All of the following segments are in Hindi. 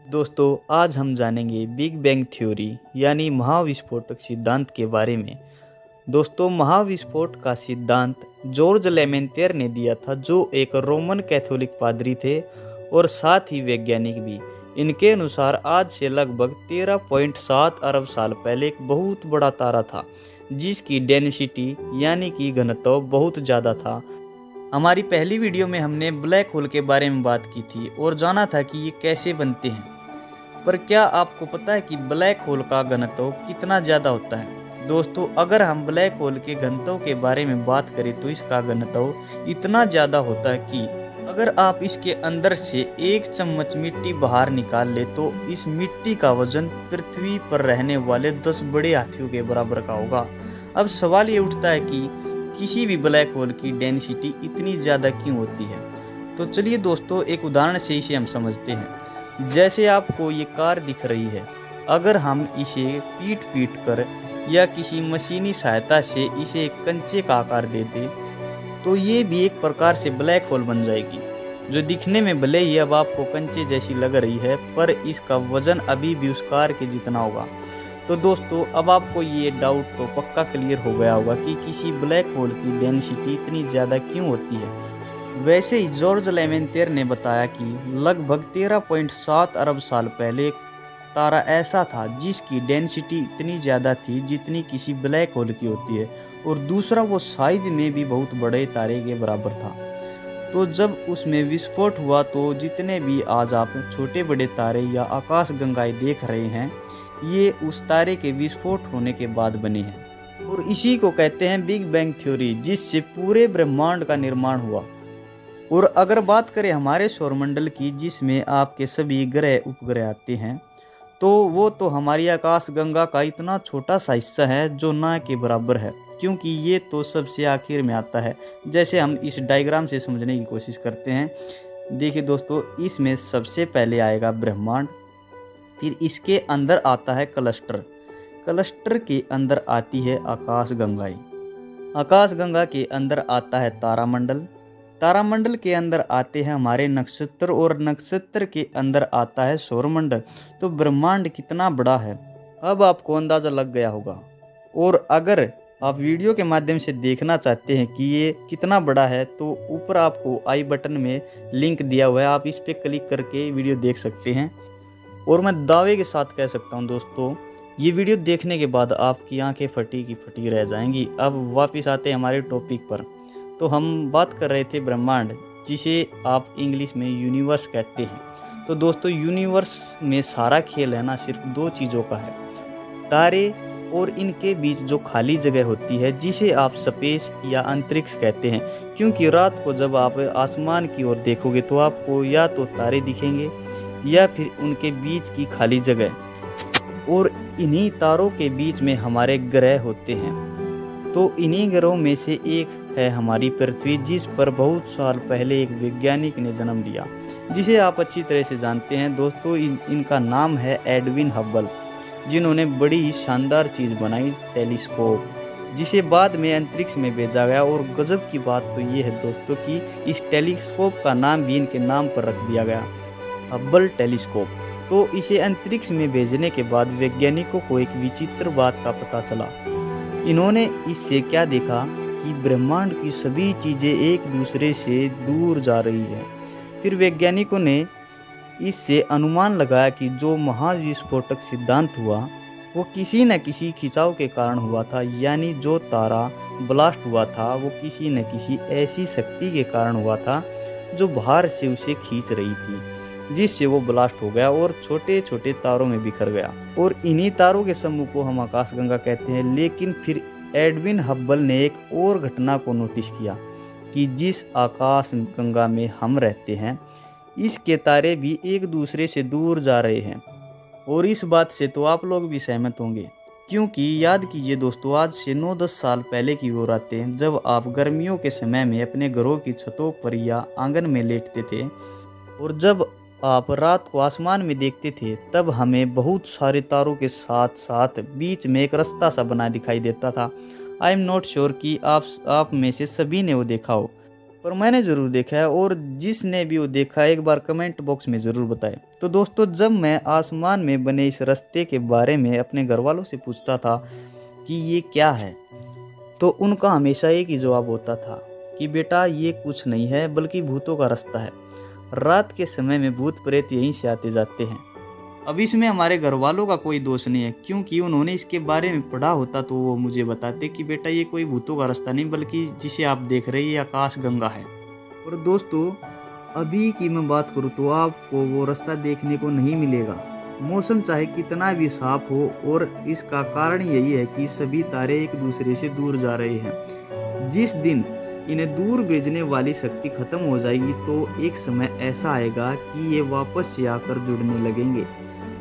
दोस्तों आज हम जानेंगे बिग बैंग थ्योरी यानी महाविस्फोटक सिद्धांत के बारे में। दोस्तों महाविस्फोट का सिद्धांत जॉर्ज लेमेंतेर ने दिया था, जो एक रोमन कैथोलिक पादरी थे और साथ ही वैज्ञानिक भी। इनके अनुसार आज से लगभग 13.7 अरब साल पहले एक बहुत बड़ा तारा था जिसकी डेंसिटी यानी कि घनत्व बहुत ज़्यादा था। हमारी पहली वीडियो में हमने ब्लैक होल के बारे में बात की थी और जाना था कि ये कैसे बनते हैं। पर क्या आपको पता है कि ब्लैक होल का घनत्व कितना ज़्यादा होता है? दोस्तों अगर हम ब्लैक होल के घनत्व के बारे में बात करें तो इसका घनत्व इतना ज़्यादा होता है कि अगर आप इसके अंदर से एक चम्मच मिट्टी बाहर निकाल ले तो इस मिट्टी का वजन पृथ्वी पर रहने वाले 10 बड़े हाथियों के बराबर का होगा। अब सवाल ये उठता है कि किसी भी ब्लैक होल की डेंसिटी इतनी ज़्यादा क्यों होती है? तो चलिए दोस्तों एक उदाहरण से इसे हम समझते हैं। जैसे आपको ये कार दिख रही है, अगर हम इसे पीट पीट कर या किसी मशीनी सहायता से इसे एक कंचे का आकार दे दें तो ये भी एक प्रकार से ब्लैक होल बन जाएगी, जो दिखने में भले ही अब आपको कंचे जैसी लग रही है पर इसका वजन अभी भी उस कार के जितना होगा। तो दोस्तों अब आपको ये डाउट तो पक्का क्लियर हो गया होगा कि किसी ब्लैक होल की डेंसिटी इतनी ज़्यादा क्यों होती है। वैसे ही जॉर्ज लेमेंतेर ने बताया कि लगभग 13.7 अरब साल पहले एक तारा ऐसा था जिसकी डेंसिटी इतनी ज़्यादा थी जितनी किसी ब्लैक होल की होती है, और दूसरा वो साइज में भी बहुत बड़े तारे के बराबर था। तो जब उसमें विस्फोट हुआ तो जितने भी आज आप छोटे बड़े तारे या आकाश गंगाएं देख रहे हैं, ये उस तारे के विस्फोट होने के बाद बने हैं और इसी को कहते हैं बिग बैंग थ्योरी, जिससे पूरे ब्रह्मांड का निर्माण हुआ। और अगर बात करें हमारे सौरमंडल की, जिसमें आपके सभी ग्रह उपग्रह आते हैं, तो वो तो हमारी आकाश गंगा का इतना छोटा सा हिस्सा है जो ना के बराबर है, क्योंकि ये तो सबसे आखिर में आता है। जैसे हम इस डायग्राम से समझने की कोशिश करते हैं। देखिए दोस्तों, इसमें सबसे पहले आएगा ब्रह्मांड, फिर इसके अंदर आता है क्लस्टर, क्लस्टर के अंदर आती है आकाश गंगाएं, आकाश गंगा के अंदर आता है तारामंडल, तारामंडल के अंदर आते हैं हमारे नक्षत्र और नक्षत्र के अंदर आता है सौरमंडल। तो ब्रह्मांड कितना बड़ा है अब आपको अंदाज़ा लग गया होगा। और अगर आप वीडियो के माध्यम से देखना चाहते हैं कि ये कितना बड़ा है तो ऊपर आपको आई बटन में लिंक दिया हुआ है, आप इस पर क्लिक करके वीडियो देख सकते हैं। और मैं दावे के साथ कह सकता हूँ दोस्तों, ये वीडियो देखने के बाद आपकी आंखें फटी की फटी रह जाएंगी। अब वापस आते हैं हमारे टॉपिक पर। तो हम बात कर रहे थे ब्रह्मांड, जिसे आप इंग्लिश में यूनिवर्स कहते हैं। तो दोस्तों यूनिवर्स में सारा खेल है ना सिर्फ दो चीज़ों का है, तारे और इनके बीच जो खाली जगह होती है जिसे आप स्पेस या अंतरिक्ष कहते हैं। क्योंकि रात को जब आप आसमान की ओर देखोगे तो आपको या तो तारे दिखेंगे या फिर उनके बीच की खाली जगह, और इन्हीं तारों के बीच में हमारे ग्रह होते हैं। तो इन्हीं ग्रहों में से एक है हमारी पृथ्वी, जिस पर बहुत साल पहले एक वैज्ञानिक ने जन्म लिया, जिसे आप अच्छी तरह से जानते हैं दोस्तों। इनका नाम है एडविन हब्बल, जिन्होंने बड़ी ही शानदार चीज़ बनाई, टेलीस्कोप, जिसे बाद में अंतरिक्ष में भेजा गया। और गजब की बात तो ये है दोस्तों कि इस टेलीस्कोप का नाम भी इनके नाम पर रख दिया गया, हब्बल टेलीस्कोप। तो इसे अंतरिक्ष में भेजने के बाद वैज्ञानिकों को एक विचित्र बात का पता चला। इन्होंने इससे क्या देखा कि ब्रह्मांड की सभी चीज़ें एक दूसरे से दूर जा रही है। फिर वैज्ञानिकों ने इससे अनुमान लगाया कि जो महाविस्फोटक सिद्धांत हुआ वो किसी न किसी खिंचाव के कारण हुआ था, यानी जो तारा ब्लास्ट हुआ था वो किसी न किसी ऐसी शक्ति के कारण हुआ था जो बाहर से उसे खींच रही थी, जिससे वो ब्लास्ट हो गया और छोटे छोटे तारों में बिखर गया। और इन्हीं तारों के समूह को हम आकाशगंगा कहते हैं। लेकिन फिर एडविन हब्बल ने एक और घटना को नोटिस किया कि जिस आकाश गंगा में हम रहते हैं इसके तारे भी एक दूसरे से दूर जा रहे हैं। और इस बात से तो आप लोग भी सहमत होंगे, क्योंकि याद कीजिए दोस्तों, आज से 9-10 साल पहले की वो रातें जब आप गर्मियों के समय में अपने घरों की छतों पर या आंगन में लेटते थे और जब आप रात को आसमान में देखते थे, तब हमें बहुत सारे तारों के साथ साथ बीच में एक रास्ता सा बना दिखाई देता था। आई एम नॉट श्योर कि आप में से सभी ने वो देखा हो, पर मैंने ज़रूर देखा है, और जिसने भी वो देखा है एक बार कमेंट बॉक्स में ज़रूर बताएं। तो दोस्तों, जब मैं आसमान में बने इस रास्ते के बारे में अपने घर वालों से पूछता था कि ये क्या है, तो उनका हमेशा एक ही जवाब होता था कि बेटा ये कुछ नहीं है बल्कि भूतों का रास्ता है। रात के समय में भूत प्रेत यहीं से आते जाते हैं। अब इसमें हमारे घर वालों का कोई दोष नहीं है, क्योंकि उन्होंने इसके बारे में पढ़ा होता तो वो मुझे बताते कि बेटा ये कोई भूतों का रास्ता नहीं बल्कि जिसे आप देख रहे हैं ये आकाश गंगा है। और दोस्तों, अभी की मैं बात करूँ तो आपको वो रास्ता देखने को नहीं मिलेगा, मौसम चाहे कितना भी साफ हो। और इसका कारण यही है कि सभी तारे एक दूसरे से दूर जा रहे हैं। जिस दिन इन्हें दूर भेजने वाली शक्ति खत्म हो जाएगी तो एक समय ऐसा आएगा कि ये वापस से आकर जुड़ने लगेंगे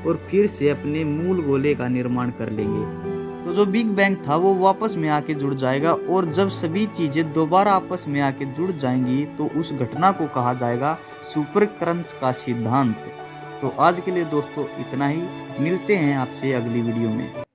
और फिर से अपने मूल गोले का निर्माण कर लेंगे। तो जो बिग बैंग था वो वापस में आके जुड़ जाएगा, और जब सभी चीजें दोबारा आपस में आके जुड़ जाएंगी तो उस घटना को कहा जाएगा सुपर क्रंच का सिद्धांत। तो आज के लिए दोस्तों इतना ही, मिलते हैं आपसे अगली वीडियो में।